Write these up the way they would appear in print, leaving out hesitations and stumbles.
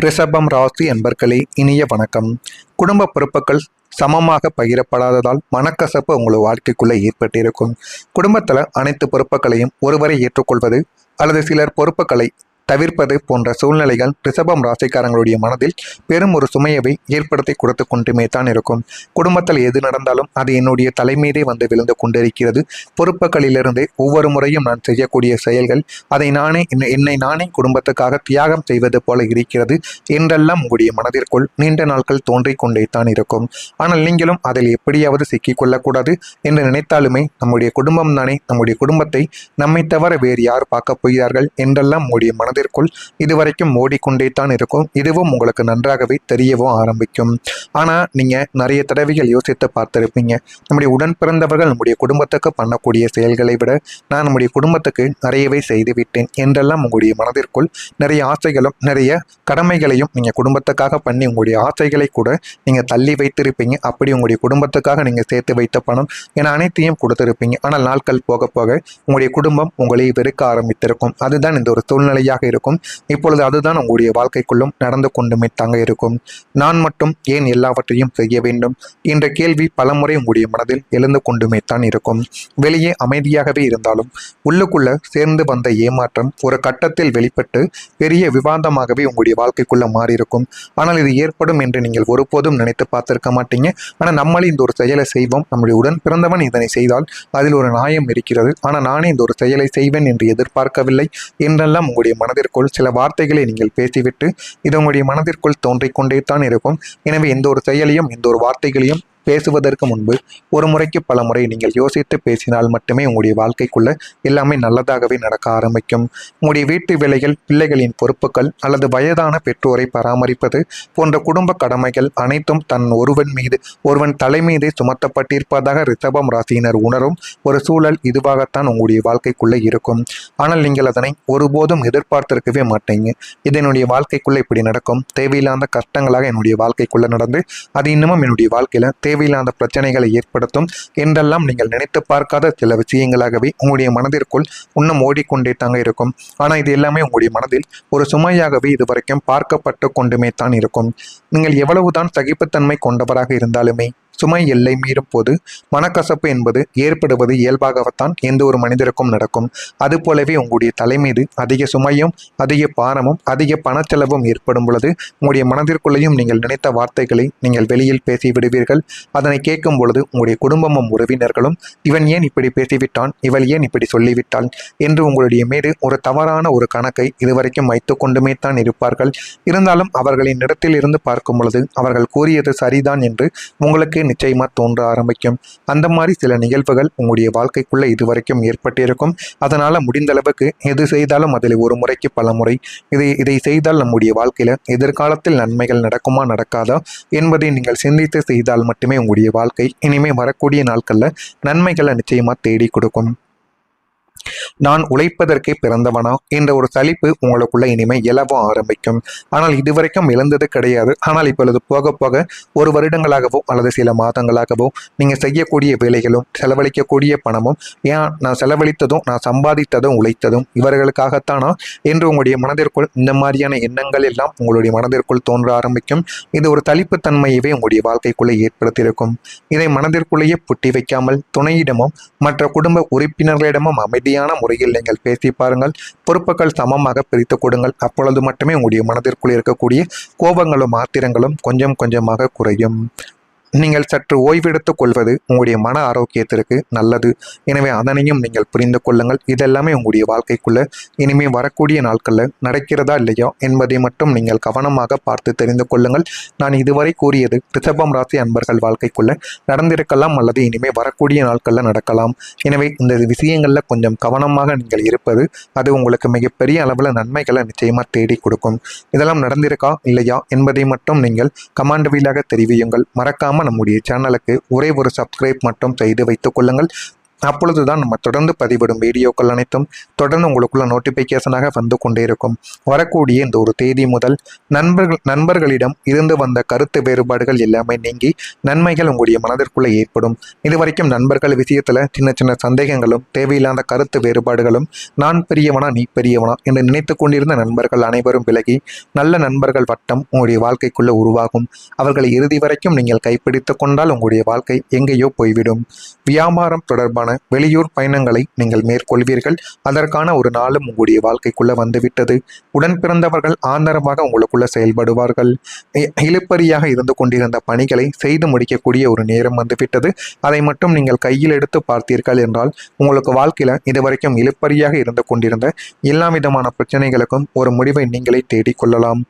ரிஷபம் ராசி அன்பர்களே, இனிய வணக்கம். குடும்ப பொறுப்புகள் சமமாக பகிரப்படாததால் மனக்கசப்பு உங்கள் வாழ்க்கைக்குள்ள ஏற்பட்டிருக்கும். குடும்பத்தில் அனைத்து பொறுப்புகளையும் ஒருவரை ஏற்றுக்கொள்வது அல்லது சிலர் பொறுப்புகளை தவிர்ப்பது போன்ற சூழ்நிலைகள் ரிஷபம் ராசிக்காரங்களுடைய மனதில் பெரும் ஒரு சுமையவை ஏற்படுத்தி கொடுத்து கொண்டுமே தான் இருக்கும். குடும்பத்தில் எது நடந்தாலும் அது என்னுடைய தலைமீதே வந்து விழுந்து கொண்டிருக்கிறது. பொறுப்புகளிலிருந்து ஒவ்வொரு முறையும் நான் செய்யக்கூடிய செயல்கள் அதை என்னை நானே குடும்பத்துக்காக தியாகம் செய்வது போல இருக்கிறது என்றெல்லாம் உங்களுடைய மனதிற்குள் நீண்ட நாட்கள் தோன்றிக் கொண்டே தான் இருக்கும். ஆனால் நீங்களும் அதில் எப்படியாவது சிக்கிக்கொள்ளக்கூடாது என்று நினைத்தாலுமே நம்முடைய குடும்பம் தானே, நம்முடைய குடும்பத்தை நம்மை தவிர வேறு யார் பார்க்க போகிறார்கள் என்றெல்லாம் உங்களுடைய மனதிற்குள் இதுவரைக்கும் ஓடிக்கொண்டே தான் இருக்கும். இதுவும் உங்களுக்கு நன்றாகவே தெரியவும் ஆரம்பிக்கும். ஆனால் நீங்கள் நிறைய தடவைகள் யோசித்து பார்த்திருப்பீங்க, நம்முடைய உடன் பிறந்தவர்கள் நம்முடைய குடும்பத்துக்கு பண்ணக்கூடிய செயல்களை விட நான் நம்முடைய குடும்பத்துக்கு நிறையவே செய்துவிட்டேன் என்றெல்லாம் உங்களுடைய மனதிற்குள் நிறைய ஆசைகளும் நிறைய கடமைகளையும் நீங்கள் குடும்பத்துக்காக பண்ணி உங்களுடைய ஆசைகளை கூட நீங்கள் தள்ளி வைத்திருப்பீங்க. அப்படி உங்களுடைய குடும்பத்துக்காக நீங்கள் சேர்த்து வைத்த பணம் என அனைத்தையும் கொடுத்திருப்பீங்க. ஆனால் நாட்கள் போக போக உங்களுடைய குடும்பம் உங்களை வெறுக்க ஆரம்பித்திருக்கும். அதுதான் இந்த ஒரு சூழ்நிலையாக இருக்கும். இப்பொழுது அதுதான் உங்களுடைய வாழ்க்கைக்குள்ளும் நடந்து கொண்டுமே தாங்க இருக்கும். நான் மட்டும் ஏன் எல்லாவற்றையும் செய்ய வேண்டும் என்ற கேள்வி பலமுறை உங்களுடைய மனதில் எழுந்து கொண்டுமே தான் இருக்கும். வெளியே அமைதியாகவே இருந்தாலும் உள்ளுக்குள்ள சேர்ந்து வந்த ஏமாற்றம் ஒரு கட்டத்தில் வெளிப்பட்டு பெரிய விவாதமாகவே உங்களுடைய வாழ்க்கைக்குள்ள மாறியிருக்கும். ஆனால் இது ஏற்படும் என்று நீங்கள் ஒருபோதும் நினைத்து பார்த்திருக்க மாட்டீங்க. ஆனால் நம்மளே இந்த ஒரு செயலை செய்வோம், நம்முடைய உடன் பிறந்தவன் இதனை செய்தால் அதில் ஒரு நியாயம் இருக்கிறது, ஆனால் நானே இந்த ஒரு செயலை செய்வேன் என்று எதிர்பார்க்கவில்லை என்றெல்லாம் உங்களுடைய மனதிற்குள் சில வார்த்தைகளை நீங்கள் பேசிவிட்டு இது உங்களுடைய மனதிற்குள் தோன்றிக் கொண்டே தான் இருக்கும். எனவே எந்த ஒரு செயலையும் எந்த ஒரு வார்த்தைகளையும் பேசுவதற்கு முன்பு ஒரு முறைக்கு பல முறை நீங்கள் யோசித்து பேசினால் மட்டுமே உங்களுடைய வாழ்க்கைக்குள்ள எல்லாமே நல்லதாகவே நடக்க ஆரம்பிக்கும். உங்களுடைய வீட்டு வேலைகள், பிள்ளைகளின் பொறுப்புகள் அல்லது வயதான பெற்றோரை பராமரிப்பது போன்ற குடும்ப கடமைகள் அனைத்தும் ஒருவன் தலை மீதே சுமத்தப்பட்டிருப்பதாக ரிஷபம் ராசியினர் உணரும் ஒரு சூழல் இதுவாகத்தான் உங்களுடைய வாழ்க்கைக்குள்ள இருக்கும். ஆனால் நீங்கள் அதனை ஒருபோதும் எதிர்பார்த்திருக்கவே மாட்டீங்க. இதனுடைய வாழ்க்கைக்குள்ள இப்படி நடக்கும், தேவையில்லாத கஷ்டங்களாக என்னுடைய வாழ்க்கைக்குள்ள நடந்து அது இன்னமும் என்னுடைய வாழ்க்கையில தேவையில்லாத பிரச்சனைகளை ஏற்படுத்தும் என்றெல்லாம் நீங்கள் நினைத்து பார்க்காத சில விஷயங்களாகவே உங்களுடைய மனதிற்குள் இன்னும் ஓடிக்கொண்டே தாங்க இருக்கும். ஆனால் இது எல்லாமே உங்களுடைய மனதில் ஒரு சுமையாகவே இதுவரைக்கும் பார்க்கப்பட்டு கொண்டுமே தான் இருக்கும். நீங்கள் எவ்வளவுதான் சகிப்புத்தன்மை கொண்டவராக இருந்தாலுமே சுமை எல்லை மீறும் போது மனக்கசப்பு என்பது ஏற்படுவது இயல்பாகத்தான் எந்த ஒரு மனிதருக்கும் நடக்கும். அதுபோலவே உங்களுடைய தலை மீது அதிக சுமையும் அதிக பாரமும் அதிக பணச்செலவும் ஏற்படும் பொழுது உங்களுடைய மனதிற்குள்ளேயும் நீங்கள் நினைத்த வார்த்தைகளை நீங்கள் வெளியில் பேசி விடுவீர்கள். அதனை கேட்கும் பொழுது உங்களுடைய குடும்பமும் உறவினர்களும் இவன் ஏன் இப்படி பேசிவிட்டான், இவள் ஏன் இப்படி சொல்லிவிட்டாள் என்று உங்களுடைய மீது ஒரு தவறான ஒரு கணக்கை இதுவரைக்கும் வைத்து கொண்டுமே தான் இருப்பார்கள். இருந்தாலும் அவர்களின் இடத்தில் இருந்து பார்க்கும் பொழுது அவர்கள் கூறியது சரிதான் என்று உங்களுக்கு நிச்சயமா தோன்ற ஆரம்பிக்கும். அந்த மாதிரி சில நிகழ்வுகள் உங்களுடைய வாழ்க்கைக்குள்ள இதுவரைக்கும் ஏற்பட்டிருக்கும். அதனால முடிந்த அளவுக்கு எது செய்தாலும் அதில் ஒரு முறைக்கு பல முறை இதை செய்தால் நம்முடைய வாழ்க்கையில எதிர்காலத்தில் நன்மைகள் நடக்குமா நடக்காதா என்பதை நீங்கள் சிந்தித்து செய்தால் மட்டுமே உங்களுடைய வாழ்க்கை இனிமே வரக்கூடிய நாட்கள்ல நன்மைகளை நிச்சயமா தேடி கொடுக்கும். நான் உழைப்பதற்கே பிறந்தவனா என்ற ஒரு சலிப்பு உங்களுக்குள்ள இனிமே எழவ ஆரம்பிக்கும். ஆனால் இதுவரைக்கும் இழந்தது கிடையாது. ஆனால் இப்பொழுது போக போக ஒரு வருடங்களாகவோ அல்லது சில மாதங்களாகவோ நீங்கள் செய்யக்கூடிய வேலைகளும் செலவழிக்கக்கூடிய பணமும் ஏன் நான் செலவழித்ததும் நான் சம்பாதித்ததும் உழைத்ததும் இவர்களுக்காகத்தானா என்று உங்களுடைய மனதிற்குள் இந்த மாதிரியான எண்ணங்கள் எல்லாம் உங்களுடைய மனதிற்குள் தோன்ற ஆரம்பிக்கும். இது ஒரு சலிப்புத்தன்மையவே உங்களுடைய வாழ்க்கைக்குள்ளே ஏற்படுத்தியிருக்கும். இதை மனதிற்குள்ளேயே புட்டி வைக்காமல் துணையிடமும் மற்ற குடும்ப உறுப்பினர்களிடமும் அமைதியான முறையில் நீங்கள் பேசி பாருங்கள். பொறுப்புகள் சமமாக பிரித்து கொடுங்கள். அப்பொழுது மட்டுமே உங்களுடைய மனதிற்குள் இருக்கக்கூடிய கோபங்களும் ஆத்திரங்களும் கொஞ்சம் கொஞ்சமாக குறையும். நீங்கள் சற்று ஓய்வெடுத்துக் கொள்வது உங்களுடைய மன ஆரோக்கியத்திற்கு நல்லது. எனவே அதனையும் நீங்கள் புரிந்து கொள்ளுங்கள். இதெல்லாமே உங்களுடைய வாழ்க்கைக்குள்ள இனிமேல் வரக்கூடிய நாட்களில் நடக்கிறதா இல்லையா என்பதை மட்டும் நீங்கள் கவனமாக பார்த்து தெரிந்து கொள்ளுங்கள். நான் இதுவரை கூறியது ரிஷபம் ராசி அன்பர்கள் வாழ்க்கைக்குள்ள நடந்திருக்கலாம் அல்லது இனிமேல் வரக்கூடிய நாட்களில் நடக்கலாம். எனவே இந்த விஷயங்களில் கொஞ்சம் கவனமாக நீங்கள் இருப்பது அது உங்களுக்கு மிகப்பெரிய அளவில் நன்மைகளை நிச்சயமாக தேடி கொடுக்கும். இதெல்லாம் நடந்திருக்கா இல்லையா என்பதை மட்டும் நீங்கள் கமெண்ட் வாயிலாக தெரிவியுங்கள். மறக்காமல் நம்முடைய சேனலுக்கு ஒரே ஒரு சப்ஸ்கிரைப் மட்டும் செய்து வைத்துக் கொள்ளுங்கள். அப்பொழுதுதான் நம்ம தொடர்ந்து பதிவிடும் வீடியோக்கள் அனைத்தும் தொடர்ந்து உங்களுக்குள்ள நோட்டிபிகேஷனாக வந்து கொண்டே இருக்கும். வரக்கூடிய இந்த ஒரு தேதி முதல் நண்பர்களிடம் இருந்து வந்த கருத்து வேறுபாடுகள் எல்லாமே நீங்கி நன்மைகள் உங்களுடைய மனதிற்குள்ள ஏற்படும். இதுவரைக்கும் நண்பர்கள் விஷயத்துல சின்ன சின்ன சந்தேகங்களும் தேவையில்லாத கருத்து வேறுபாடுகளும் நான் பெரியவனா நீ பெரியவனா என்று நினைத்து கொண்டிருந்த நண்பர்கள் அனைவரும் விலகி நல்ல நண்பர்கள் வட்டம் உங்களுடைய வாழ்க்கைக்குள்ள உருவாகும். அவர்களை இறுதி வரைக்கும் நீங்கள் கைப்பிடித்துக் கொண்டால் உங்களுடைய வாழ்க்கை எங்கேயோ போய்விடும். வியாபாரம் தொடர்பான வெளியூர் பயணங்களை நீங்கள் மேற்கொள்வீர்கள். அதற்கான ஒரு நாளும் உங்களுடைய வாழ்க்கைக்குள்ள வந்துவிட்டது. உடன் பிறந்தவர்கள் ஆதரவாக உங்களுக்குள்ள செயல்படுவார்கள். இழுப்பறியாக இருந்து கொண்டிருந்த பணிகளை செய்து முடிக்கக்கூடிய ஒரு நேரம் வந்துவிட்டது. அதை மட்டும் நீங்கள் கையில் எடுத்து பார்த்தீர்கள் என்றால் உங்களுக்கு வாழ்க்கையில இதுவரைக்கும் இழுப்பறியாக இருந்து கொண்டிருந்த எல்லா விதமான பிரச்சனைகளுக்கும் ஒரு முடிவை நீங்களே தேடிக்கொள்ளலாம்.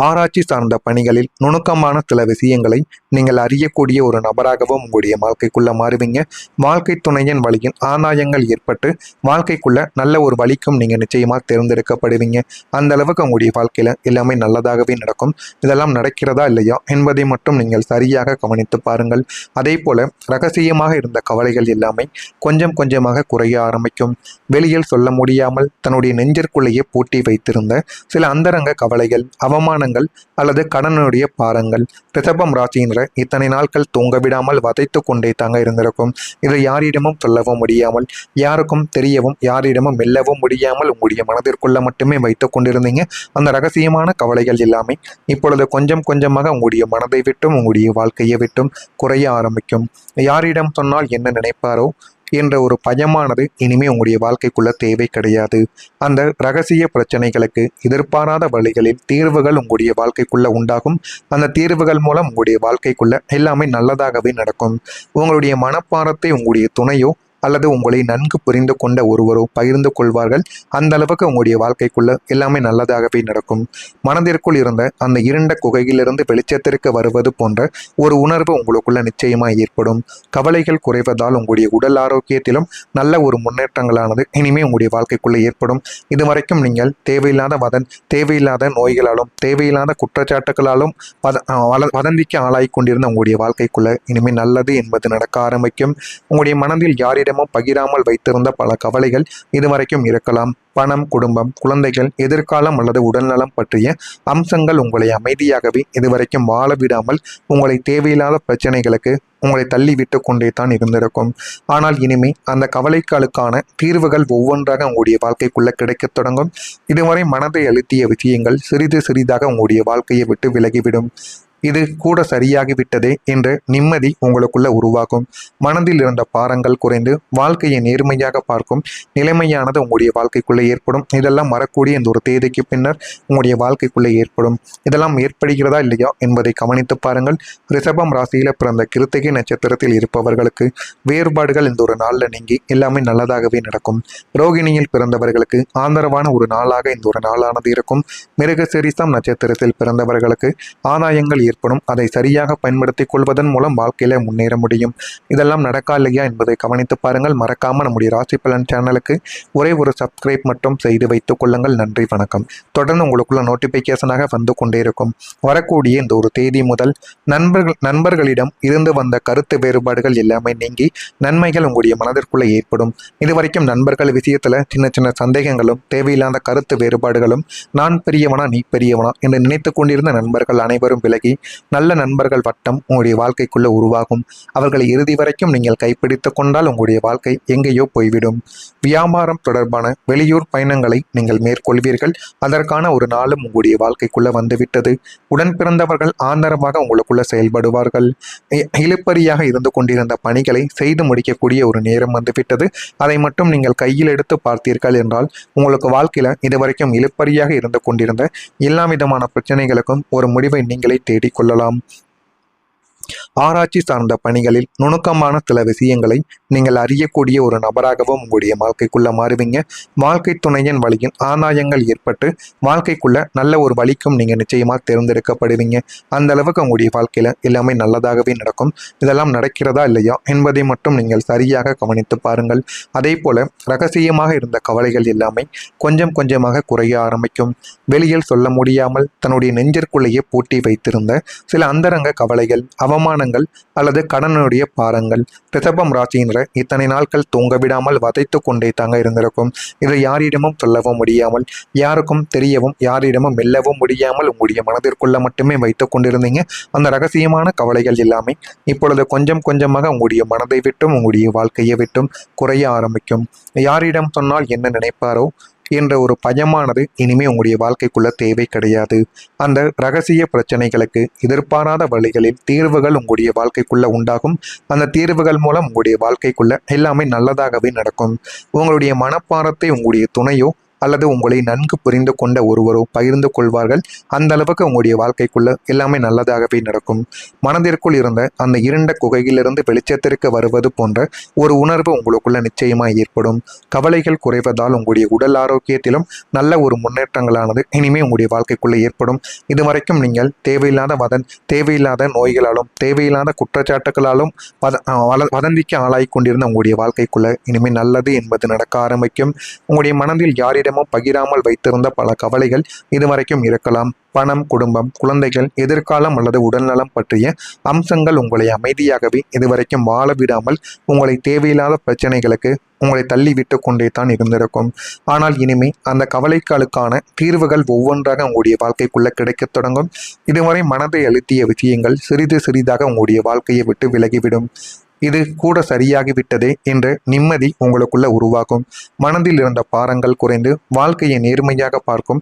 ஆராய்ச்சி சார்ந்த பணிகளில் நுணுக்கமான சில விஷயங்களை நீங்கள் அறியக்கூடிய ஒரு நபராகவும் உங்களுடைய வாழ்க்கைக்குள்ள மாறுவீங்க. வாழ்க்கை துணையின் வழியில் ஆதாயங்கள் ஏற்பட்டு வாழ்க்கைக்குள்ள நல்ல ஒரு வழிக்கும் நீங்க நிச்சயமா தேர்ந்தெடுக்கப்படுவீங்க. அந்த அளவுக்கு உங்களுடைய வாழ்க்கையில எல்லாமே நல்லதாகவே நடக்கும். இதெல்லாம் நடக்கிறதா இல்லையா என்பதை மட்டும் நீங்கள் சரியாக கவனித்து பாருங்கள். அதே போல ரகசியமாக இருந்த கவலைகள் எல்லாமே கொஞ்சம் கொஞ்சமாக குறைய ஆரம்பிக்கும். வெளியில் சொல்ல முடியாமல் தன்னுடைய நெஞ்சிற்குள்ளேயே பூட்டி வைத்திருந்த சில அந்தரங்க கவலைகள், அவமானங்கள் அல்லது கடனுடைய பாரங்கள் ரிஷபம் ராசியினர் இத்தனை நாட்கள் தூங்க விடாமல் வதைத்து கொண்டே தாங்க இருந்திருக்கும். இதை யாரிடமும் சொல்லவும் முடியாமல், யாருக்கும் தெரியவும், யாரிடமும் மெல்லவும் முடியாமல் உங்களுடைய மனதிற்குள்ள மட்டுமே வைத்துக் கொண்டிருந்தீங்க. அந்த ரகசியமான கவலைகள் எல்லாமே இப்பொழுது கொஞ்சம் கொஞ்சமாக உங்களுடைய மனதை விட்டும் உங்களுடைய வாழ்க்கையை விட்டும் குறைய ஆரம்பிக்கும். யாரிடம் சொன்னால் என்ன நினைப்பாரோ என்ற ஒரு பயமானது இனிமே உங்களுடைய வாழ்க்கைக்குள்ள தேவை கிடையாது. அந்த ரகசிய பிரச்சனைகளுக்கு எதிர்பாராத வழிகளில் தீர்வுகள் உங்களுடைய வாழ்க்கைக்குள்ள உண்டாகும். அந்த தீர்வுகள் மூலம் உங்களுடைய வாழ்க்கைக்குள்ள எல்லாமே நல்லதாகவே நடக்கும். உங்களுடைய மனப்பாரத்தை உங்களுடைய துணையோ அல்லது உங்களை நன்கு புரிந்து கொண்ட ஒருவரோ பகிர்ந்து கொள்வார்கள். அந்த அளவுக்கு உங்களுடைய வாழ்க்கைக்குள்ள எல்லாமே நல்லதாகவே நடக்கும். மனதிற்குள் இருந்த அந்த இருண்ட குகையிலிருந்து வெளிச்சத்திற்கு வருவது போன்ற ஒரு உணர்வு உங்களுக்குள்ள நிச்சயமா ஏற்படும். கவலைகள் குறைவதால் உங்களுடைய உடல் ஆரோக்கியத்திலும் நல்ல ஒரு முன்னேற்றங்களானது இனிமே உங்களுடைய வாழ்க்கைக்குள்ள ஏற்படும். இதுவரைக்கும் நீங்கள் தேவையில்லாத நோய்களாலும் தேவையில்லாத குற்றச்சாட்டுகளாலும் வதந்திக்கு ஆளாய் கொண்டிருந்த உங்களுடைய வாழ்க்கைக்குள்ள இனிமே நல்லது என்பது நடக்க ஆரம்பிக்கும். உங்களுடைய மனதில் யாரிடம் பகிராமல் வைத்திருந்த பல கவலைகள் இதுவரைக்கும் இருக்கலாம். பணம், குடும்பம், குழந்தைகள், எதிர்காலம் அல்லது உடல்நலம் பற்றிய அம்சங்கள் உங்களை அமைதியாகவே இதுவரைக்கும் வாழ விடாமல் உங்களை தேவையில்லாத பிரச்சனைகளுக்கு உங்களை தள்ளி விட்டு கொண்டே தான் இருந்திருக்கும். ஆனால் இனிமே அந்த கவலைகளுக்கான தீர்வுகள் ஒவ்வொன்றாக உங்களுடைய வாழ்க்கைக்குள்ள கிடைக்கத் தொடங்கும். இதுவரை மனதை அழுத்திய விஷயங்கள் சிறிது சிறிதாக உங்களுடைய வாழ்க்கையை விட்டு விலகிவிடும். இது கூட சரியாகிவிட்டதே என்ற நிம்மதி உங்களுக்குள்ள உருவாகும். மனதில் இருந்த பாரங்கள் குறைந்து வாழ்க்கையை நேர்மையாக பார்க்கும் நிலைமையானது உங்களுடைய வாழ்க்கைக்குள்ளே ஏற்படும். இதெல்லாம் வரக்கூடிய இந்த ஒரு தேதிக்கு பின்னர் உங்களுடைய வாழ்க்கைக்குள்ளே ஏற்படும். இதெல்லாம் ஏற்படுகிறதா இல்லையா என்பதை கவனித்து பாருங்கள். ரிஷபம் ராசியில பிறந்த கிருத்திகை நட்சத்திரத்தில் இருப்பவர்களுக்கு வேறுபாடுகள் இந்த ஒரு நாளில் நீங்கி எல்லாமே நல்லதாகவே நடக்கும். ரோகிணியில் பிறந்தவர்களுக்கு ஆதரவான ஒரு நாளாக இந்த ஒரு நாளானது இருக்கும். மிருகசீரிஷம் நட்சத்திரத்தில் பிறந்தவர்களுக்கு ஆதாயங்கள் ஏற்படும். அதை சரியாக பயன்படுத்திக் கொள்வதன் மூலம் வாழ்க்கையில முன்னேற முடியும். இதெல்லாம் நடக்கா இல்லையா என்பதை கவனித்து பாருங்கள். மறக்காம நம்முடைய ராசி பலன் சேனலுக்கு ஒரே ஒரு சப்ஸ்கிரைப் மட்டும் செய்து வைத்துக் கொள்ளுங்கள். நன்றி, வணக்கம். தொடர்ந்து உங்களுக்குள்ள நோட்டிபிகேஷனாக வந்து கொண்டே இருக்கும். வரக்கூடிய இந்த ஒரு தேதி முதல் நண்பர்களிடம் இருந்து வந்த கருத்து வேறுபாடுகள் எல்லாமே நீங்கி நன்மைகள் உங்களுடைய மனதிற்குள்ள ஏற்படும். இதுவரைக்கும் நண்பர்கள் விஷயத்துல சின்ன சின்ன சந்தேகங்களும் தேவையில்லாத கருத்து வேறுபாடுகளும் நான் பெரியவனா நீ பெரியவனா என்று நினைத்து கொண்டிருந்த நண்பர்கள் அனைவரும் விலகி நல்ல நண்பர்கள் வட்டம் உங்களுடைய வாழ்க்கைக்குள்ள உருவாகும். அவர்களை இறுதி வரைக்கும் நீங்கள் கைப்பிடித்துக் கொண்டால் உங்களுடைய வாழ்க்கை எங்கேயோ போய்விடும். வியாபாரம் தொடர்பான வெளியூர் பயணங்களை நீங்கள் மேற்கொள்வீர்கள். அதற்கான ஒரு நாளும் உங்களுடைய வாழ்க்கைக்குள்ள வந்துவிட்டது. உடன் பிறந்தவர்கள் ஆதரவாக உங்களுக்குள்ள செயல்படுவார்கள். இழுப்பறியாக இருந்து கொண்டிருந்த பணிகளை செய்து முடிக்கக்கூடிய ஒரு நேரம் வந்துவிட்டது. அதை மட்டும் நீங்கள் கையில் எடுத்து பார்த்தீர்கள் என்றால் உங்களுக்கு வாழ்க்கையில இதுவரைக்கும் இழுப்பறியாக இருந்து கொண்டிருந்த எல்லா விதமான பிரச்சனைகளுக்கும் ஒரு முடிவை நீங்களே தேடிக்கொள்ளலாம். ஆராய்ச்சி சார்ந்த பணிகளில் நுணுக்கமான சில விஷயங்களை நீங்கள் அறியக்கூடிய ஒரு நபராகவும் உங்களுடைய வாழ்க்கைக்குள்ள மாறுவீங்க. வாழ்க்கை துணையின் வழியில் ஆதாயங்கள் ஏற்பட்டு வாழ்க்கைக்குள்ள நல்ல ஒரு வழிக்கும் நீங்க நிச்சயமா தேர்ந்தெடுக்கப்படுவீங்க. அந்த அளவுக்கு உங்களுடைய வாழ்க்கையில எல்லாமே நல்லதாகவே நடக்கும். இதெல்லாம் நடக்கிறதா இல்லையா என்பதை மட்டும் நீங்கள் சரியாக கவனித்து பாருங்கள். அதே போல ரகசியமாக இருந்த கவலைகள் எல்லாமே கொஞ்சம் கொஞ்சமாக குறைய ஆரம்பிக்கும். வெளியில் சொல்ல முடியாமல் தன்னுடைய நெஞ்சிற்குள்ளேயே பூட்டி வைத்திருந்த சில அந்தரங்க கவலைகள், அவமானங்கள் அவமானங்கள் அல்லது கடனுடைய பாரங்கள். ரிஷபம் ராசியினர் இத்தனை நாட்கள் தூங்க விடாமல் வதைத்து கொண்டே தாங்க இருந்திருக்கும். இதை யாரிடமும் சொல்லவும் முடியாமல், யாருக்கும் தெரியவும், யாரிடமும் மெல்லவும் முடியாமல் உங்களுடைய மனதிற்குள்ள மட்டுமே வைத்துக் கொண்டிருந்தீங்க. அந்த ரகசியமான கவலைகள் எல்லாமே இப்பொழுது கொஞ்சம் கொஞ்சமாக உங்களுடைய மனதை விட்டும் உங்களுடைய வாழ்க்கையை விட்டும் குறைய ஆரம்பிக்கும். யாரிடம் சொன்னால் என்ன நினைப்பாரோ என்ற ஒரு பயமானது இனிமே உங்களுடைய வாழ்க்கைக்குள்ள தேவை கிடையாது. அந்த ரகசிய பிரச்சனைகளுக்கு எதிர்பாராத வழிகளில் தீர்வுகள் உங்களுடைய வாழ்க்கைக்குள்ள உண்டாகும். அந்த தீர்வுகள் மூலம் உங்களுடைய வாழ்க்கைக்குள்ள எல்லாமே நல்லதாகவே நடக்கும். உங்களுடைய மனப்பாரத்தை உங்களுடைய துணையோ அல்லது உங்களை நன்கு புரிந்து கொண்ட ஒருவரோ பகிர்ந்து கொள்வார்கள். அந்த அளவுக்கு உங்களுடைய வாழ்க்கைக்குள்ள எல்லாமே நல்லதாகவே நடக்கும். மனதிற்குள் இருந்த அந்த இருண்ட குகையிலிருந்து வெளிச்சத்திற்கு வருவது போன்ற ஒரு உணர்வு உங்களுக்குள்ள நிச்சயமாக ஏற்படும். கவலைகள் குறைவதால் உங்களுடைய உடல் ஆரோக்கியத்திலும் நல்ல ஒரு முன்னேற்றங்களானது இனிமே உங்களுடைய வாழ்க்கைக்குள்ள ஏற்படும். இதுவரைக்கும் நீங்கள் தேவையில்லாத நோய்களாலும் தேவையில்லாத குற்றச்சாட்டுகளாலும் வதந்திக்கு ஆளாகி கொண்டிருந்த உங்களுடைய வாழ்க்கைக்குள்ள இனிமேல் நல்லது என்பது நடக்க ஆரம்பிக்கும். உங்களுடைய மனதில் யாரிடம் பகிராமல் வைத்திருந்த பல கவலைகள் இதுவரைக்கும் இருக்கலாம். பணம், குடும்பம், குழந்தைகள், எதிர்காலம் அல்லது உடல்நலம் பற்றிய அம்சங்கள் உங்களை அமைதியாகவே இதுவரைக்கும் வாழ விடாமல் உங்களை தேவையில்லாத பிரச்சனைகளுக்கு உங்களை தள்ளி விட்டு கொண்டே தான் இருந்திருக்கும். ஆனால் இனிமே அந்த கவலைகளுக்கான தீர்வுகள் ஒவ்வொன்றாக உங்களுடைய வாழ்க்கைக்குள்ள கிடைக்கத் தொடங்கும். இதுவரை மனதை அழுத்திய விஷயங்கள் சிறிது சிறிதாக உங்களுடைய வாழ்க்கையை விட்டு விலகிவிடும். இது கூட சரியாகிவிட்டதே என்ற நிம்மதி உங்களுக்குள்ள உருவாகும். மனதில் இருந்த பாரங்கள் குறைந்து வாழ்க்கையை நேர்மையாக பார்க்கும்